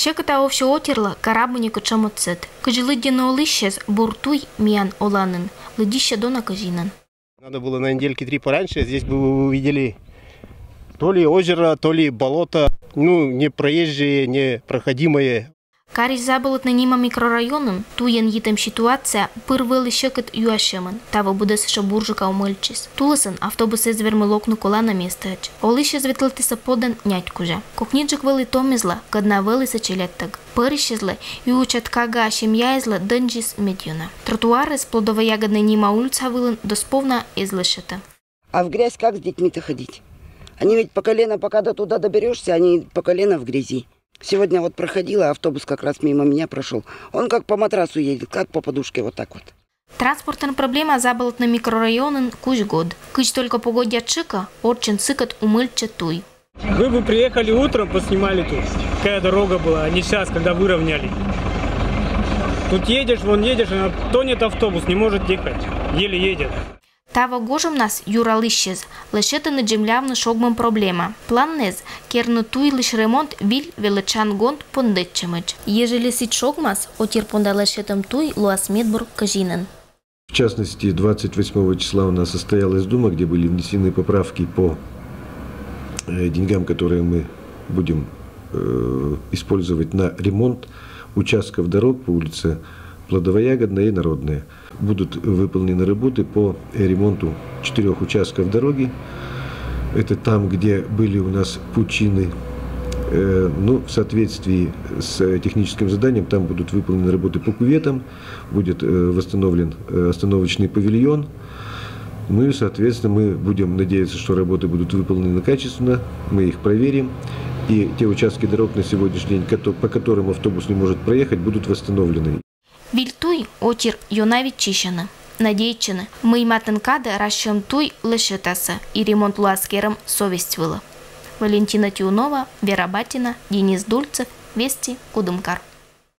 Щекота овше отирла, карабуни кочамо цет. Кажилыддено лыщез, буртуй миян оланын, лыдище дона казинан. Надо было на недельки 3 пораньше, здесь бы вы увидели то ли озеро, то ли болото, не проезжие, не проходимые. Карис забылот на нима микрорайонын, туен йитем ситуация пырвели щекот юашемын, таво будес шабуржика умыльчис. Тулысын автобус ezvermi локну колана местач. Олище зветлтиса подан нятькужа. Кокниджик вели томизла, кадна вели сачелеттаг. Пырищезле и учаткага шемьяезле дънджис медюна. Тротуары с плодово-ягодной нима улица вылын досповна излышета. А в грязь как с детьми-то ходить? Они ведь по колено, пока до туда доберешься, они по колено в грязи. Сегодня вот проходила, автобус как раз мимо меня прошел. Он как по матрасу едет, как по подушке, вот так вот. Транспортная проблема забылот на микрорайонын куч год. Кыч только погодя чика, орчен сыкот умыльче туй. Вы бы приехали утром, поснимали тут, какая дорога была, а не сейчас, когда выровняли. Тут едешь, а тонет автобус, не может ехать, еле едет. Тава гожем нас юралищез, лишета не джемлявна шогман проблема. План нез, керно туй лиш ремонт виль величан гонт пондетчемеч. Ежели сит шогмас, отир понда лишетам туй луас медбор кажинен. В частности, 28 числа у нас состоялась Дума, где были внесены поправки по деньгам, которые мы будем использовать на ремонт участков дорог по улице Плодово-Ягодная и Народная. Будут выполнены работы по ремонту 4 участков дороги. Это там, где были у нас пучины. В соответствии с техническим заданием, там будут выполнены работы по кюветам, будет восстановлен остановочный павильон. Соответственно, мы будем надеяться, что работы будут выполнены качественно, мы их проверим. И те участки дорог на сегодняшний день, по которым автобус не может проехать, будут восстановлены. Вильтуй отир юнавит чищена. Надеечена, мы матенкада расчем туй лишетаса и ремонт луаскером совесть была. Валентина Тюнова, Вера Батина, Денис Дульцев, Вести, Кудымкар.